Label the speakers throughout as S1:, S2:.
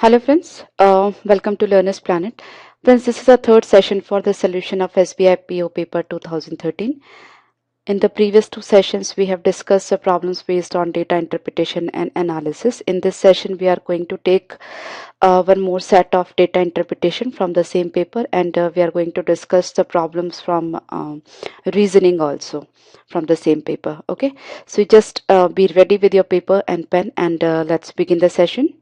S1: Hello friends, welcome to Learner's Planet. Friends, this is our third session for the solution of SBI PO paper 2013. In the previous two sessions, we have discussed the problems based on data interpretation and analysis. In this session, we are going to take one more set of data interpretation from the same paper, and we are going to discuss the problems from reasoning also from the same paper. Okay, so just be ready with your paper and pen, and let's begin the session.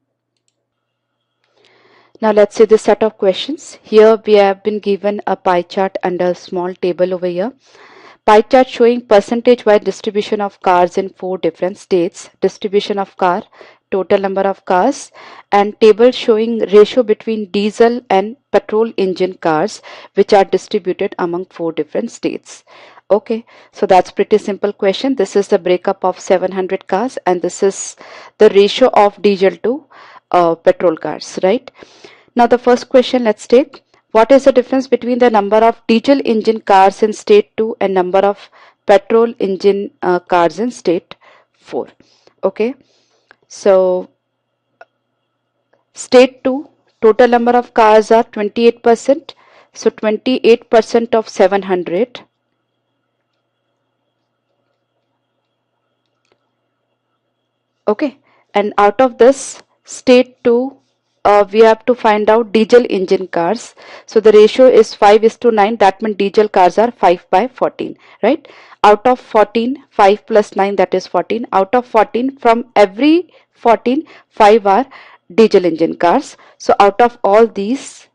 S1: Now let's see the set of questions. Here we have been given a pie chart and a small table over here. Pie chart showing percentage-wise distribution of cars in 4 different states, distribution of car, total number of cars, and table showing ratio between diesel and petrol engine cars which are distributed among 4 different states. Okay, so that's pretty simple question. This is the breakup of 700 cars and this is the ratio of diesel to petrol cars, right? Now the first question let's take. What is the difference between the number of diesel engine cars in state 2 and number of petrol engine cars in state 4? Okay, so state 2 total number of cars are 28%. So 28% of 700. Okay, and out of this state 2 we have to find out diesel engine cars. So the ratio is 5:9. That means diesel cars are 5/14, right? Out of 14, 5 plus 9, that is 14. Out of 14, from every 14, 5 are diesel engine cars. So out of all these,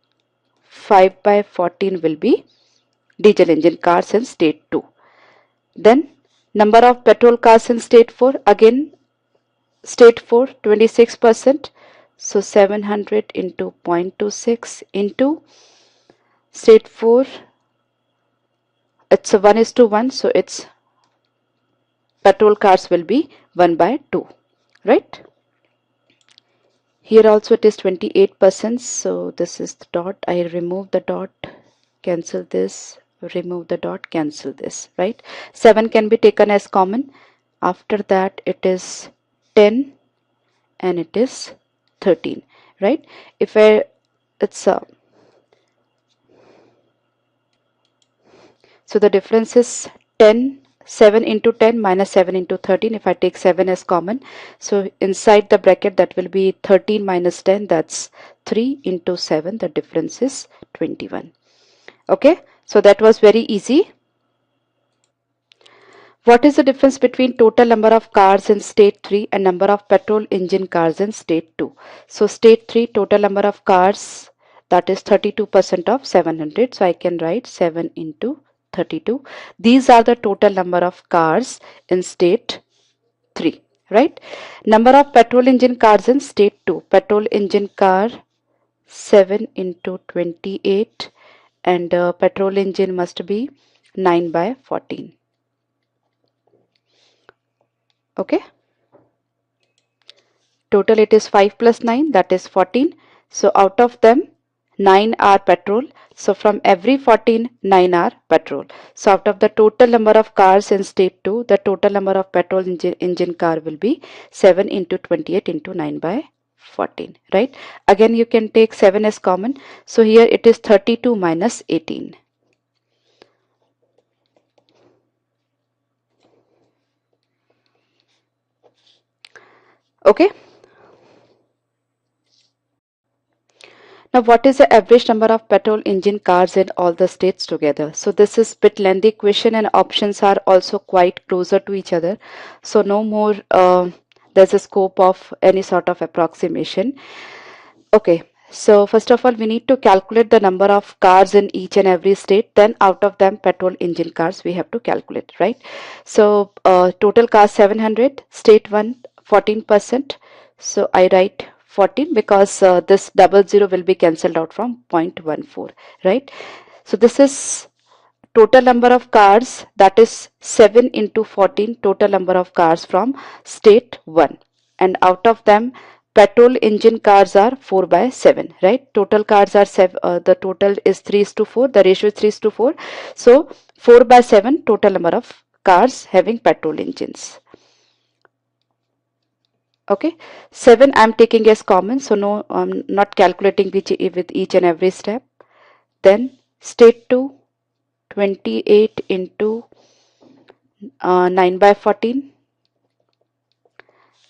S1: 5/14 will be diesel engine cars in state 2. Then number of petrol cars in state 4, again state 4 26%. So 700 into 0.26 into state 4, it's a 1:1, so it's petrol cars will be 1/2, right? Here also it is 28%, so this is the dot. I remove the dot, cancel this, remove the dot, cancel this, right? 7 can be taken as common. After that it is 10 and it is 13, right? If it's so the difference is 10, 7 into 10 minus 7 into 13. If I take 7 as common, so inside the bracket that will be 13 minus 10, that's 3 into 7. The difference is 21. Okay, so that was very easy. What is the difference between total number of cars in state 3 and number of petrol engine cars in state 2? So state 3 total number of cars, that is 32% of 700. So I can write 7 into 32. These are the total number of cars in state 3, right? Number of petrol engine cars in state 2. Petrol engine car 7 into 28 and petrol engine must be 9/14. Okay, total it is 5 plus 9, that is 14. So out of them 9 are petrol, so from every 14 9 are petrol. So out of the total number of cars in state 2, the total number of petrol engine car will be 7 into 28 into 9/14, right? Again you can take 7 as common, so here it is 32 minus 18. Okay, now what is the average number of petrol engine cars in all the states together? So this is bit lengthy question and options are also quite closer to each other. So no more there's a scope of any sort of approximation. Okay, so first of all we need to calculate the number of cars in each and every state, then out of them petrol engine cars we have to calculate, right? So total cars 700, state 1 14%. So I write 14 because this 00 will be cancelled out from 0.14, right? So this is total number of cars, that is 7 into 14 total number of cars from state 1, and out of them petrol engine cars are 4/7, right? Total cars are 7, the total is 3:4, the ratio is 3:4. So 4/7 total number of cars having petrol engines. Okay, 7 I'm taking as common, so no, I'm not calculating with each and every step. Then state 2, 28 into 9 by 14.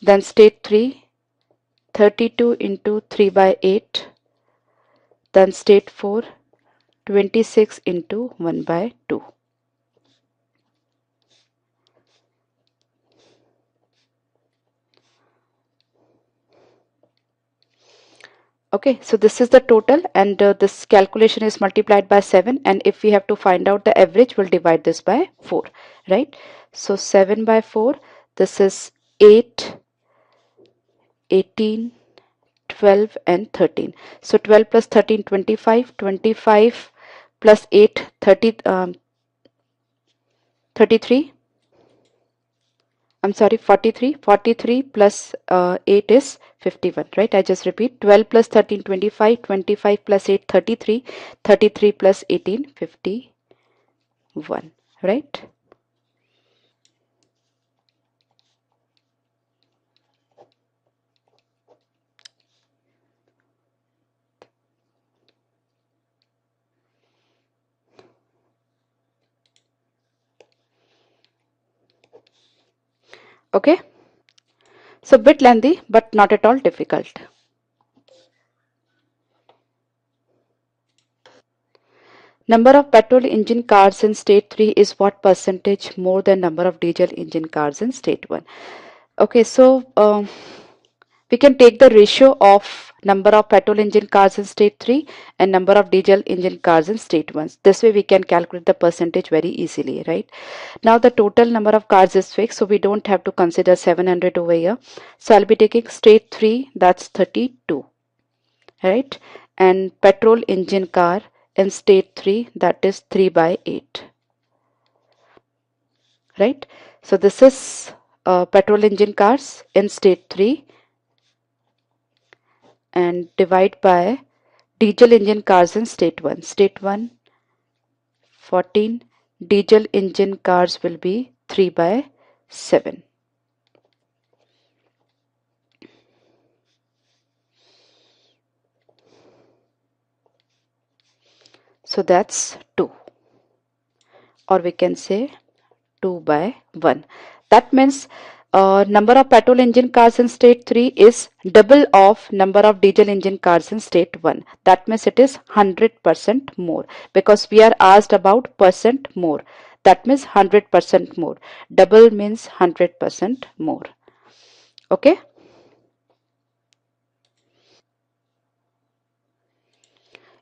S1: Then state 3, 32 into 3 by 8. Then state 4, 26 into 1 by 2. Okay, so this is the total, and this calculation is multiplied by 7, and if we have to find out the average, we'll divide this by 4, right? So 7 by 4, this is 8, 18, 12 and 13. So 12 plus 13, 25, 25 plus 8, 30, 33. I'm sorry, 43. 43 plus 8 is 51, right? I just repeat, 12 plus 13, 25, 25 plus 8, 33, 33 plus 18, 51, right? Okay, so bit lengthy, but not at all difficult. Number of petrol engine cars in state 3 is what percentage more than number of diesel engine cars in state 1? Okay, so we can take the ratio of number of petrol engine cars in state 3 and number of diesel engine cars in state 1. This way we can calculate the percentage very easily, right? Now the total number of cars is fixed, so we don't have to consider 700 over here. So I'll be taking state 3, that's 32, right? And petrol engine car in state 3, that is 3 by 8, right? So this is petrol engine cars in state 3, and divide by diesel engine cars in state 1. State 1, 14. Diesel engine cars will be 3 by 7. So that's 2. Or we can say 2 by 1. That means number of petrol engine cars in state 3 is double of number of diesel engine cars in state 1. That means it is 100% more, because we are asked about percent more. That means 100% more. Double means 100% more. Okay.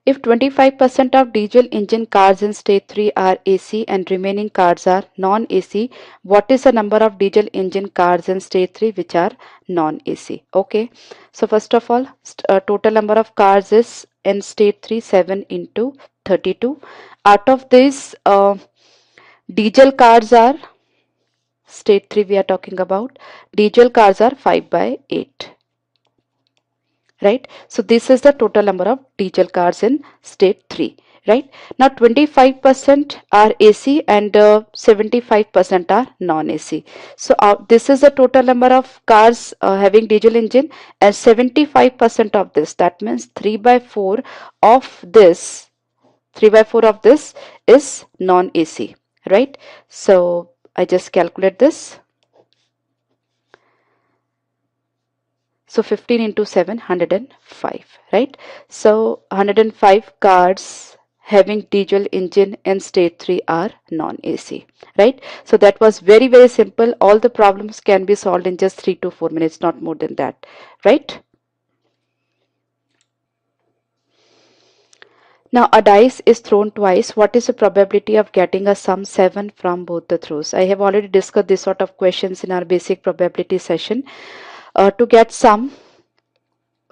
S1: If 25% of diesel engine cars in state 3 are AC and remaining cars are non-AC, what is the number of diesel engine cars in state 3 which are non-AC? Okay, so first of all, total number of cars is in state 3 7 into 32. Out of this, diesel cars are, state 3 we are talking about, diesel cars are 5 by 8. Right, so this is the total number of diesel cars in state 3, right? Now 25% are AC and 75% are non-AC. So this is the total number of cars having diesel engine, and 75% of this, that means 3 by 4 of this, 3 by 4 of this is non-AC, right? So I just calculate this. So 15 into 7, 105, right? So 105 cars having diesel engine in state 3 are non-AC, right? So that was very, very simple. All the problems can be solved in just 3 to 4 minutes, not more than that, right? Now a dice is thrown twice. What is the probability of getting a sum 7 from both the throws? I have already discussed this sort of questions in our basic probability session. To get sum,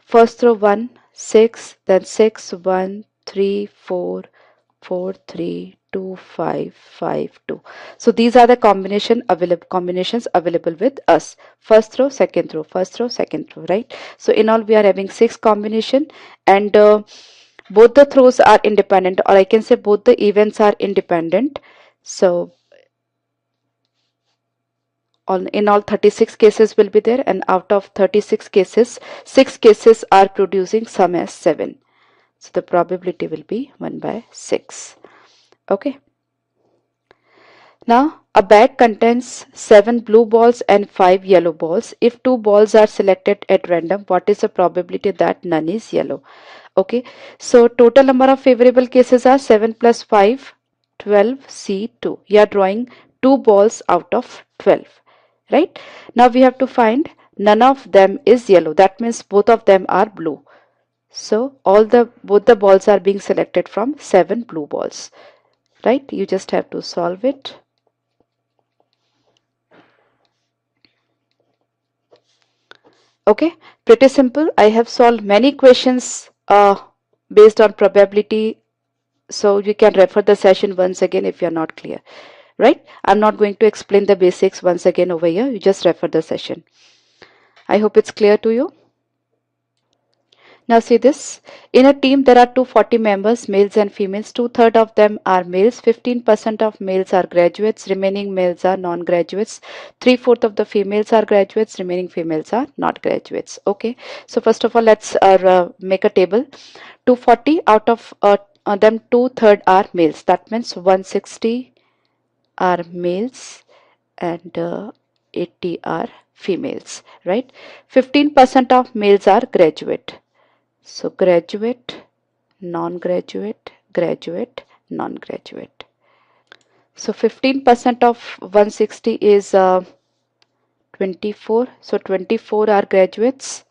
S1: first throw 1, 6, then 6, 1, 3, 4, 4, 3, 2, 5, 5, 2. So these are the combinations available with us. First row, second row, first row, second row, right? So in all we are having 6 combination, and both the throws are independent, or I can say both the events are independent. So in all 36 cases will be there, and out of 36 cases, 6 cases are producing sum as 7. So the probability will be 1 by 6. Okay. Now, a bag contains 7 blue balls and 5 yellow balls. If 2 balls are selected at random, what is the probability that none is yellow? Okay, so total number of favorable cases are 7 plus 5, 12, C2. You are drawing 2 balls out of 12, right? Now we have to find none of them is yellow. That means both of them are blue. So both the balls are being selected from 7 blue balls, right? You just have to solve it. Okay, pretty simple. I have solved many questions based on probability, so you can refer the session once again if you are not clear, right? I'm not going to explain the basics once again over here. You just refer the session. I hope it's clear to you. Now see this. In a team there are 240 members, males and females. 2/3 of them are males. 15% of males are graduates. Remaining males are non-graduates. 3/4 of the females are graduates. Remaining females are not graduates. Okay. So first of all, let's make a table. 240 out of them 2/3 are males. That means 160 are males and 80 are females, right? 15% of males are graduate. So graduate, non-graduate, graduate, non-graduate. So 15% of 160 is 24. So 24 are graduates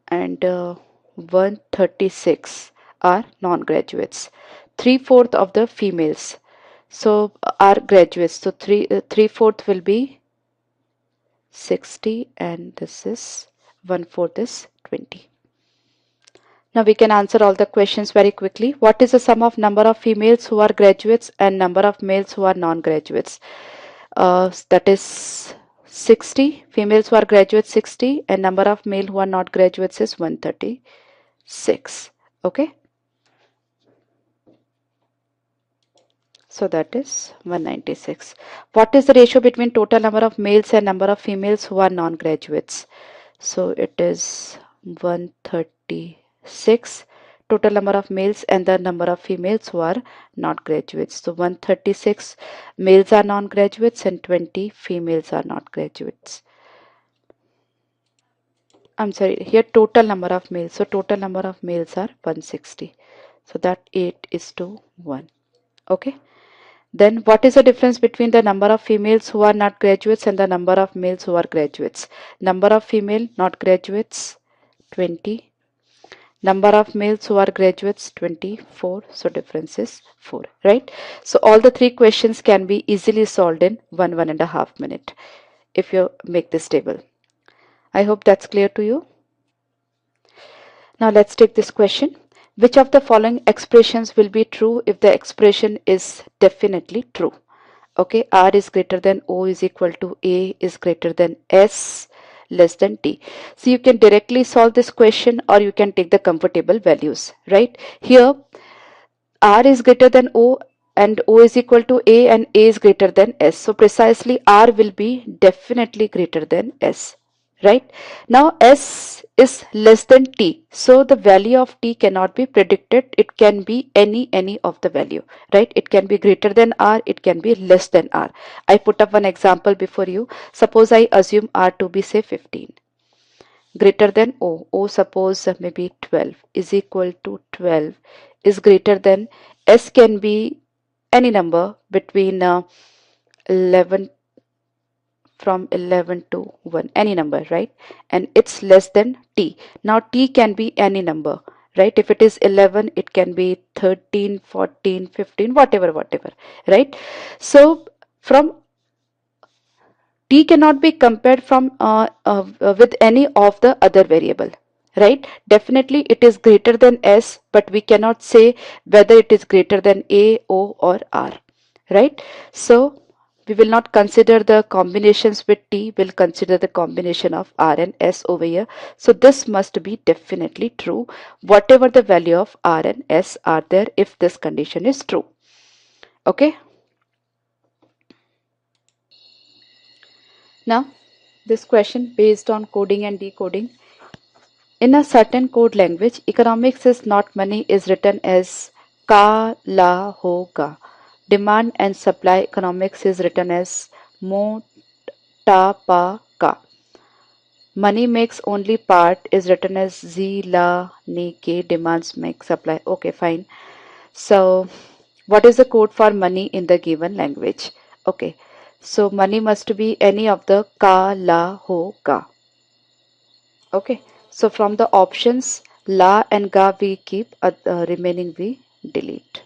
S1: and 136 are non-graduates. 3/4 of the females so are graduates. So 3/4 will be 60 and this is 1/4 is 20. Now we can answer all the questions very quickly. What is the sum of number of females who are graduates and number of males who are non-graduates? That is 60. Females who are graduates 60 and number of male who are not graduates is 136. Okay. So that is 196. What is the ratio between total number of males and number of females who are non-graduates? So it is 136 total number of males and the number of females who are not graduates. So 136 males are non-graduates and 20 females are not graduates. I'm sorry, here total number of males. So total number of males are 160. So that 8:1. Okay. Then what is the difference between the number of females who are not graduates and the number of males who are graduates? Number of female not graduates 20. Number of males who are graduates 24. So difference is 4, right? So all the 3 questions can be easily solved in 1.5 minutes if you make this table. I hope that's clear to you. Now let's take this question. Which of the following expressions will be true if the expression is definitely true? Okay, R is greater than O is equal to A is greater than S less than T. So you can directly solve this question or you can take the comfortable values, right? Here R is greater than O and O is equal to A and A is greater than S. So precisely R will be definitely greater than S, right? Now S is less than T. So the value of T cannot be predicted. It can be any of the value, right? It can be greater than R. It can be less than R. I put up one example before you. Suppose I assume R to be say 15. Greater than O. O suppose maybe 12 is equal to 12 is greater than S can be any number between 11 from 11 to 1, any number, right? And it's less than T. Now T can be any number, right? If it is 11, it can be 13, 14, 15, whatever, right? So from T cannot be compared from with any of the other variable, right? Definitely it is greater than S, but we cannot say whether it is greater than A, O or R, right? So we will not consider the combinations with T, we'll consider the combination of R and S over here. So this must be definitely true, whatever the value of R and S are there if this condition is true. Okay. Now, this question based on coding and decoding. In a certain code language, economics is not money is written as ka la hoga. Demand and supply economics is written as mo ta pa ka. Money makes only part is written as z la ni ke. Demands make supply. Okay, fine. So, what is the code for money in the given language? Okay, so money must be any of the ka la ho ga. Okay, so from the options la and ga we keep, remaining we delete.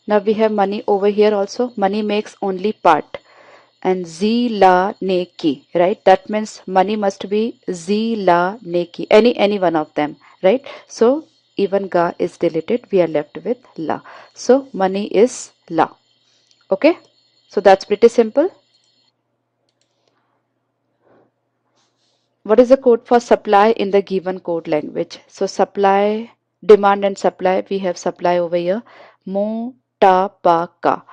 S1: Now we have money over here also. Money makes only part and z la ne ki, right? That means money must be z la ne ki, any one of them, right? So even ga is deleted. We are left with la. So money is la. Okay, so that's pretty simple. What is the code for supply in the given code language? So supply, demand and supply, we have supply over here. Mo ta pa ka.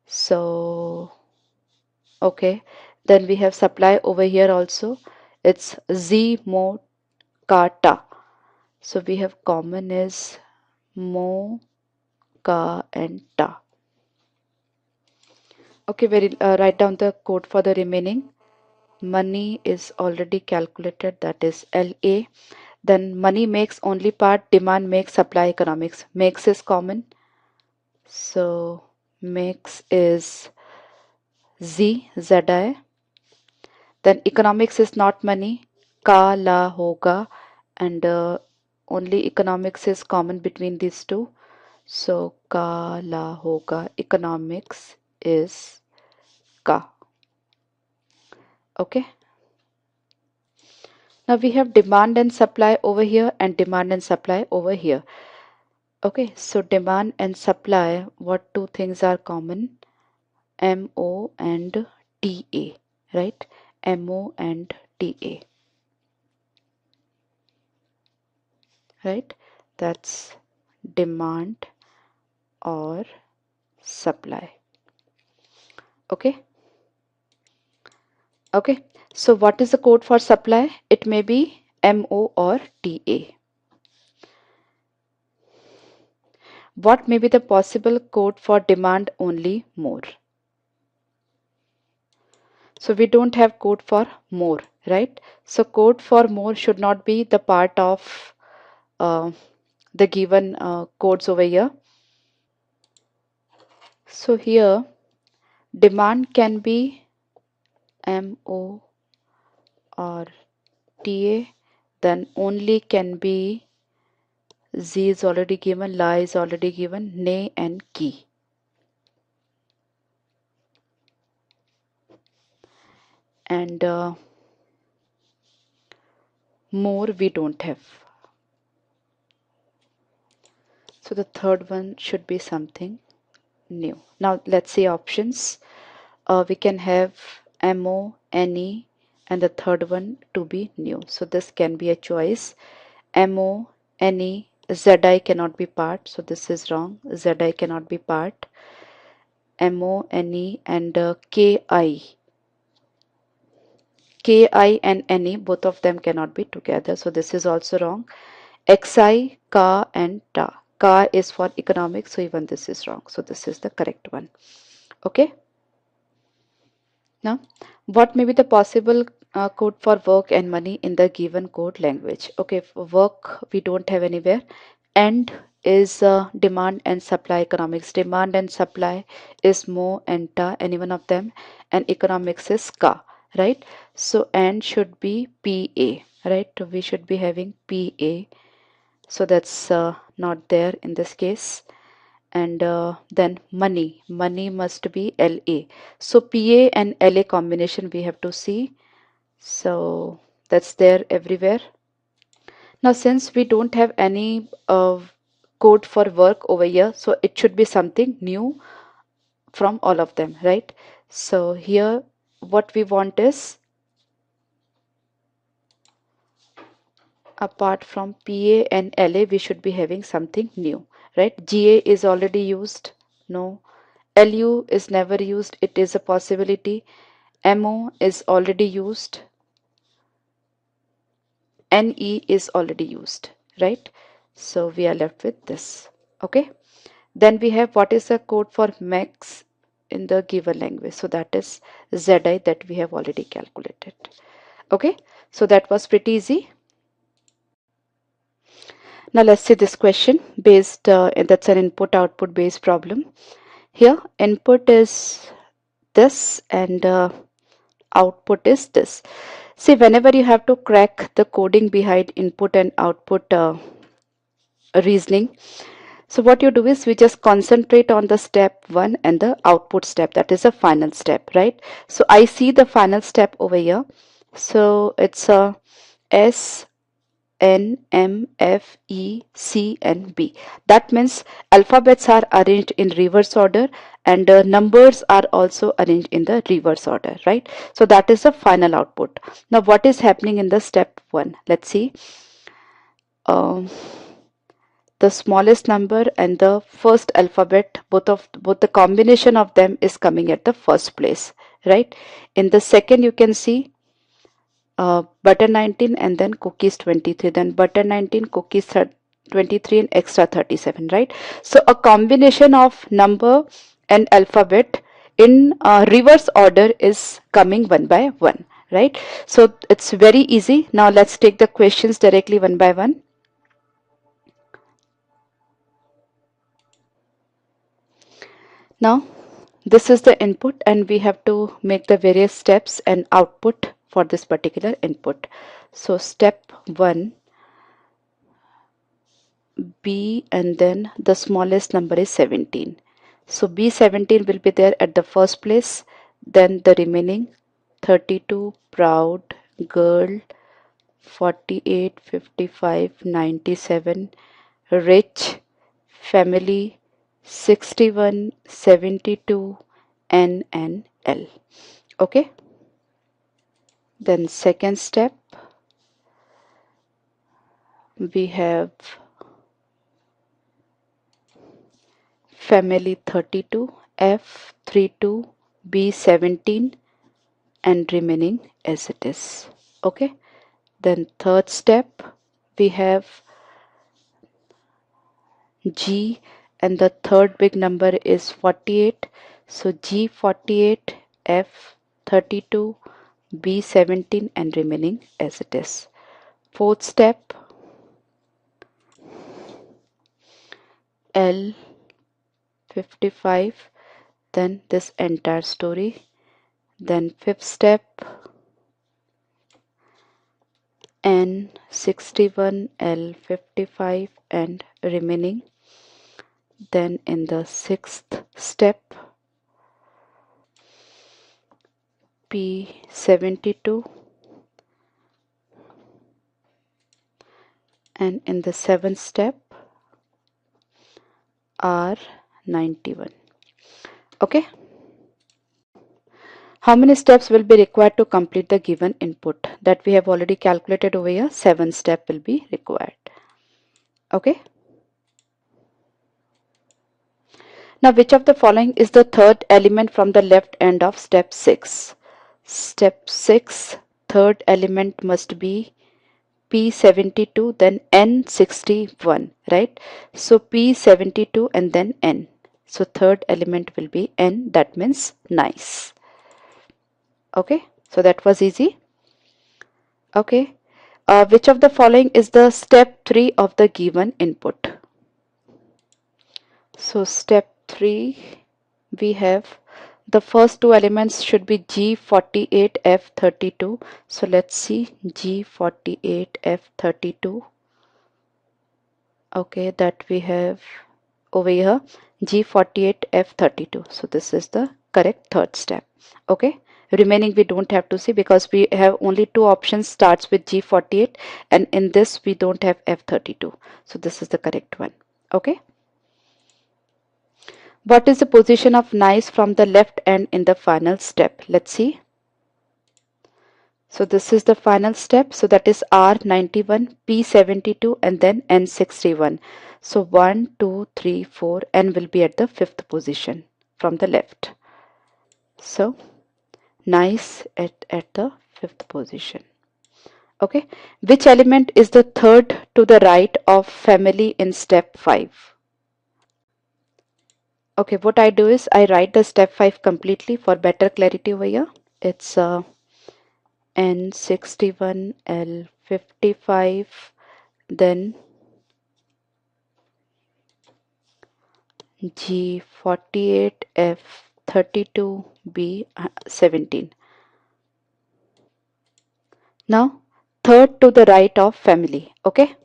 S1: So, okay. Then we have supply over here also. It's z mo ka ta. So we have common is mo ka and ta. Okay, write down the code for the remaining. Money is already calculated, that is LA. Then money makes only part, demand makes supply economics. Makes is common. So makes is ZI. Then economics is not money, ka la hoga, and only economics is common between these two. So ka la hoga, economics is ka. Okay. Now we have demand and supply over here and demand and supply over here. Okay, so demand and supply, what two things are common? MO and TA, right? MO and TA, right? That's demand or supply. Okay, okay. So what is the code for supply? It may be MO or TA. What may be the possible code for demand only more? So we don't have code for more, right? So code for more should not be the part of uh, the given codes over here. So here demand can be MO or TA, then only can be Z is already given, La is already given, Ne and Ki. And more we don't have. So the third one should be something new. Now let's see options. We can have MO, NE, and the third one to be new. So this can be a choice. MO, NE, ZI cannot be part. So this is wrong. ZI cannot be part. MO, NE, and KI. KI and NE, both of them cannot be together. So this is also wrong. XI, Ka, and Ta. Ka is for economics. So even this is wrong. So this is the correct one. Okay. Now, what may be the possible code for work and money in the given code language? Okay, for work we don't have anywhere. And is demand and supply economics. Demand and supply is mo and ta, any one of them, and economics is ka, right? So and should be PA, right? We should be having PA. So that's not there in this case. And then money must be LA. So PA and LA combination we have to see. So that's there everywhere. Now since we don't have any code for work over here, so it should be something new from all of them, right? So here what we want is, apart from PA and LA, we should be having something new, right? GA is already used, no. LU is never used, it is a possibility. MO is already used. NE is already used, right? So we are left with this. Okay. Then we have what is the code for max in the given language. So that is ZI that we have already calculated. Okay. So that was pretty easy. Now let's see this question based, that's an input output based problem. Here input is this and output is this. See, whenever you have to crack the coding behind input and output reasoning, so what you do is we just concentrate on the step 1 and the output step, that is a final step, right? So I see the final step over here. So it's a S, N, M, F, E, C and B. That means alphabets are arranged in reverse order and numbers are also arranged in the reverse order, right? So that is the final output. Now what is happening in the step 1? Let's see. The smallest number and the first alphabet, both the combination of them is coming at the first place, right? In the second you can see butter 19 and then cookies 23, then butter 19, cookies 23 and extra 37, right? So a combination of number and alphabet in reverse order is coming one by one, right? So it's very easy. Now let's take the questions directly one by one. Now this is the input and we have to make the various steps and output for this particular input. So step 1, B and then the smallest number is 17. So B17 will be there at the first place, then the remaining 32, proud, girl, 48, 55, 97, rich, family, 61, 72, N and L. Okay. Then second step, we have family 32, F 32, B 17 and remaining as it is. Okay. Then third step, we have G and the third big number is 48. So G 48, F 32, B 17 and remaining as it is. Fourth step, L 55, then this entire story. Then fifth step, N 61, L 55 and remaining. Then in the sixth step, P 72 and in the seventh step, R 91. Okay. How many steps will be required to complete the given input? That we have already calculated over here. 7 steps will be required. Okay. Now which of the following is the third element from the left end of step 6? Step 6, third element must be P72 then N61, right? So P72 and then N. So third element will be N, that means nice. Okay, so that was easy. Okay, which of the following is the step 3 of the given input? So step 3, we have the first two elements should be G48, F32. So let's see G48, F32. Okay, that we have over here G48, F32. So this is the correct third step. Okay, remaining we don't have to see because we have only two options starts with G48 and in this we don't have F32. So this is the correct one. Okay. What is the position of nice from the left end in the final step? Let's see. So this is the final step. So that is R91, P72 and then N61. So 1, 2, 3, 4, N will be at the fifth position. from the left. So nice at the fifth position. Okay, which element is the third to the right of family in step 5? Okay, what I do is I write the step 5 completely for better clarity over here. It's N61, L55, then G48, F32, B17. Now, third to the right of family. Okay.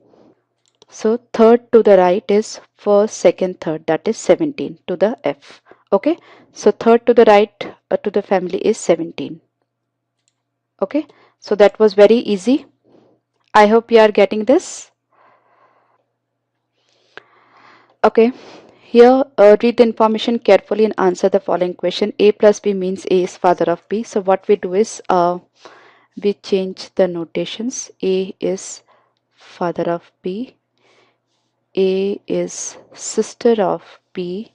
S1: So, third to the right is first, second, third. That is 17 to the F. Okay. So, third to the right to the family is 17. Okay. So, that was very easy. I hope you are getting this. Okay. Here, read the information carefully and answer the following question. A plus B means A is father of B. So, what we do is we change the notations. A is father of B. A is sister of B.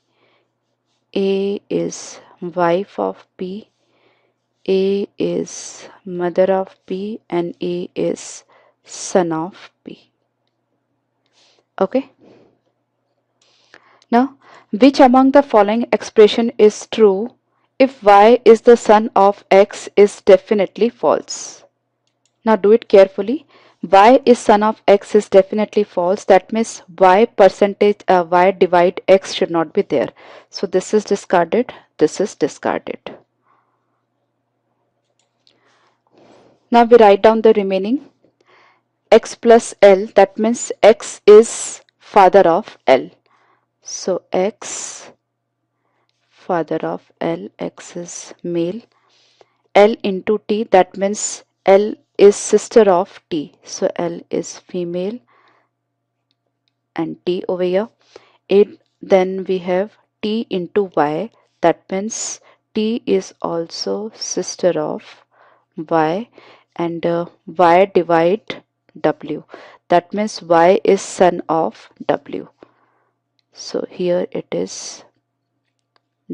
S1: A is wife of B. A is mother of B, and A is son of B. Okay. Now, which among the following expression is true if Y is the son of X is definitely false? Now do it carefully. Y is son of X is definitely false. That means Y percentage Y divide X should not be there. So this is discarded. This is discarded. Now we write down the remaining. X plus L. That means X is father of L. So X father of L. X is male. L into T. That means L is sister of T. So L is female and T over here. Then we have T into Y. That means T is also sister of Y, and Y divide W. That means Y is son of W. So here it is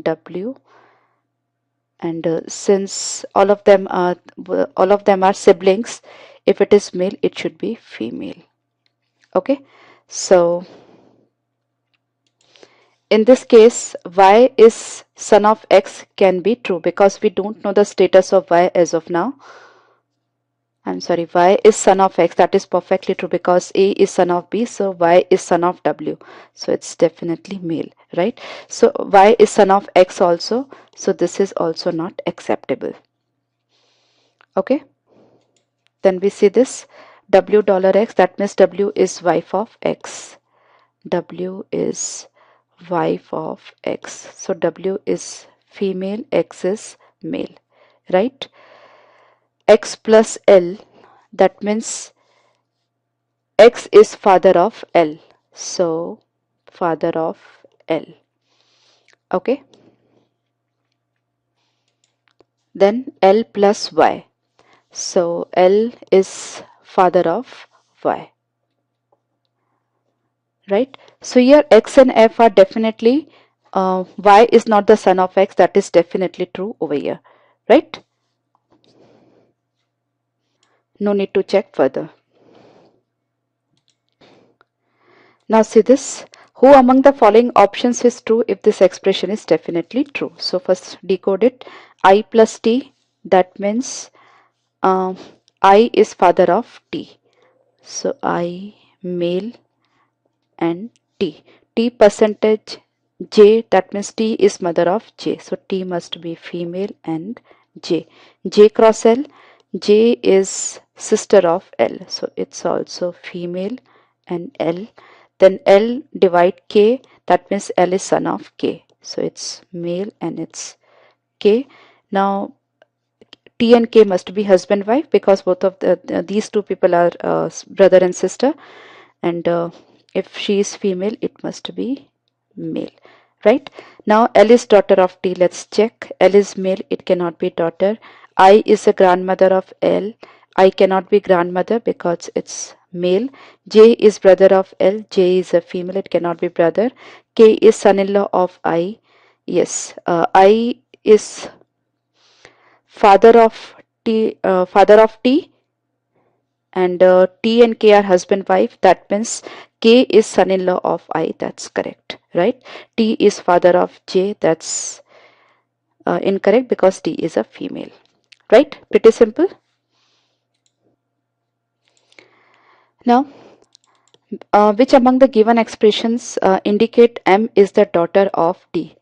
S1: W, and since all of them are siblings, if it is male it should be female. Okay, so in this case, Y is son of X can be true because we don't know the status of Y as of now. I'm sorry, Y is son of X. That is perfectly true because A is son of B, so Y is son of W. So it's definitely male, right? So Y is son of X also. So this is also not acceptable. Okay. Then we see this $X. That means W is wife of X. W is wife of X. So W is female, X is male, right? X plus L, that means X is father of L. So father of L. Okay. Then L plus Y. So L is father of Y. Right? So here X and F are definitely Y is not the son of X. That is definitely true over here. Right? No need to check further. Now see this. Who among the following options is true if this expression is definitely true? So first decode it. I plus T. That means I is father of T. So I male and T. T percentage J, that means T is mother of J. So T must be female and J. J cross L, J is sister of L. So it's also female and L. Then L divide K, that means L is son of K. So it's male and it's K. Now T and K must be husband wife because both of these two people are brother and sister, and if she is female it must be male, right? Now L is daughter of T. Let's check. L is male, it cannot be daughter. I is a grandmother of L. I cannot be grandmother because it's male. J is brother of L. J is a female, it cannot be brother. K is son-in-law of I. Yes, I is father of T, and T and K are husband wife. That means K is son-in-law of I. That's correct, right? T is father of J. That's incorrect because T is a female, right? Pretty simple. Now, which among the given expressions indicate M is the daughter of D?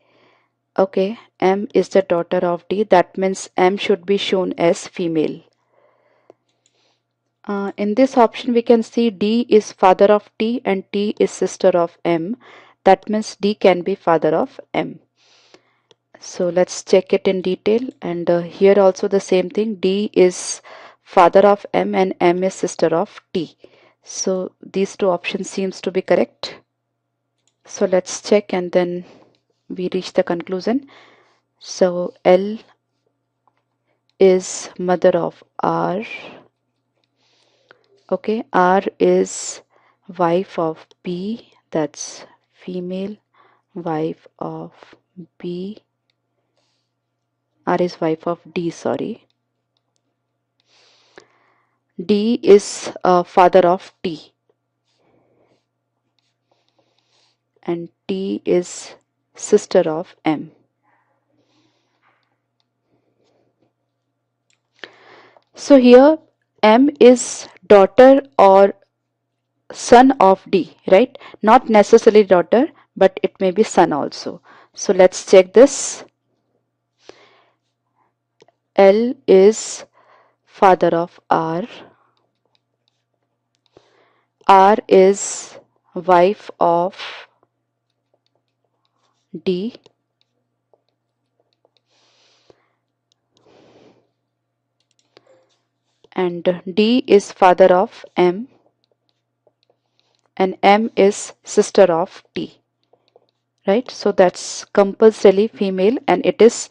S1: Okay, M is the daughter of D. That means M should be shown as female. In this option, we can see D is father of T and T is sister of M. That means D can be father of M. So let's check it in detail. And here also the same thing. D is father of M and M is sister of T. So these two options seems to be correct. So let's check and then we reach the conclusion. So L is mother of R. Okay, R is wife of B, that's female, wife of B. R is wife of D, sorry. D is father of T, and T is sister of M. So here M is daughter or son of D, right? Not necessarily daughter, but it may be son also. So let's check this. L is father of R. R is wife of D. And D is father of M. And M is sister of T. Right? So that's compulsorily female and it is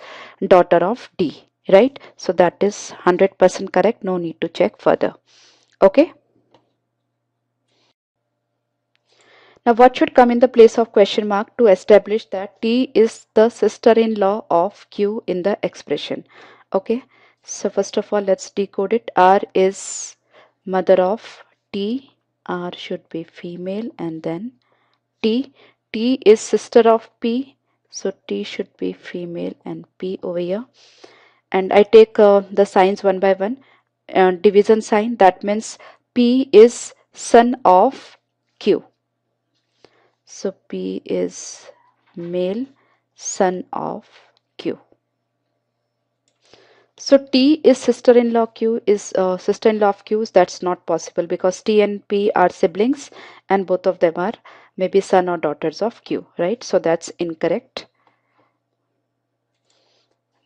S1: daughter of D. Right? So that is 100% correct. No need to check further. Okay? Now what should come in the place of question mark to establish that T is the sister-in-law of Q in the expression? Okay, so first of all let's decode it. R is mother of T. R should be female and then T. T is sister of P. So T should be female and P over here. And I take the signs one by one. Division sign, that means P is son of Q. So P is male, son of Q. So T is sister-in-law Q is sister-in-law of Q. That's not possible because T and P are siblings and both of them are maybe son or daughters of Q, right? So that's incorrect.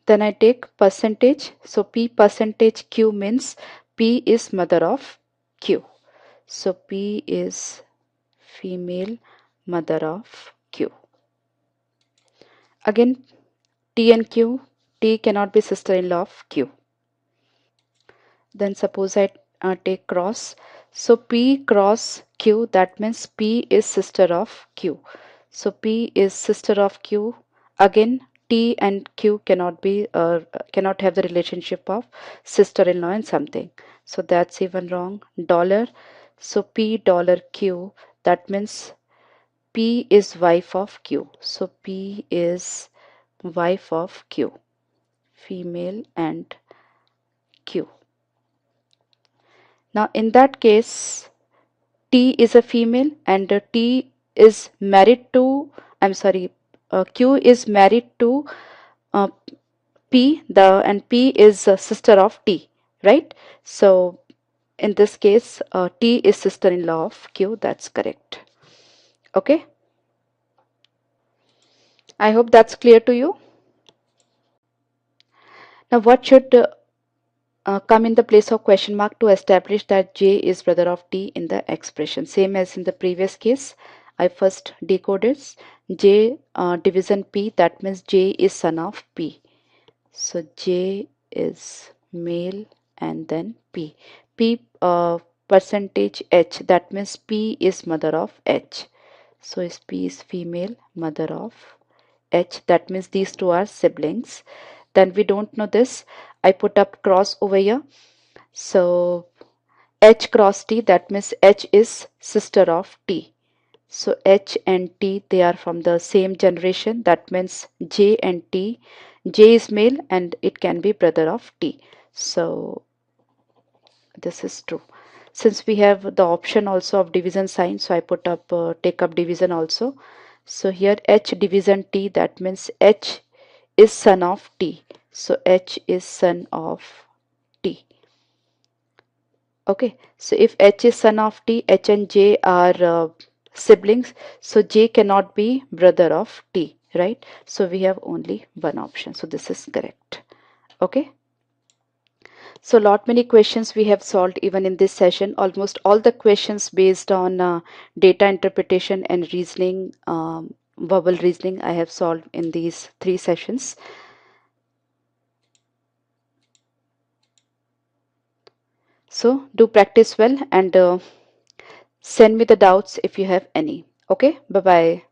S1: Then I take percentage. So P percentage Q means P is mother of Q. So P is female mother of Q. Again, T and Q, T cannot be sister-in-law of Q. Then suppose I take cross. So P cross Q, that means P is sister of Q. So P is sister of Q. Again, T and Q cannot have the relationship of sister-in-law and something. So that's even wrong. Dollar. So P dollar Q, that means P is wife of Q. So P is wife of Q, female and Q. Now in that case, T is a female and T is married to, I'm sorry, Q is married to uh, P, and P is a sister of T, right? So in this case, T is sister-in-law of Q. That's correct. Okay. I hope that's clear to you. Now what should come in the place of question mark to establish that J is brother of T in the expression? Same as in the previous case, I first decoded J division P, that means J is son of P. So J is male and then P. P percentage H, that means P is mother of H. So is P is female mother of H, that means these two are siblings. Then we don't know this, I put up cross over here. So H cross T, that means H is sister of T. So H and T, they are from the same generation. That means J and T. J is male and it can be brother of T. So this is true. Since we have the option also of division sign, so I put up take up division also. So here H division T, that means H is son of T. So H is son of T. Okay, so if H is son of T, H and J are siblings, so J cannot be brother of T, right? So we have only one option, so this is correct. Okay, so lot many questions we have solved even in this session. Almost all the questions based on data interpretation and reasoning, verbal reasoning, I have solved in these 3 sessions. So do practice well and send me the doubts if you have any. Okay, bye bye.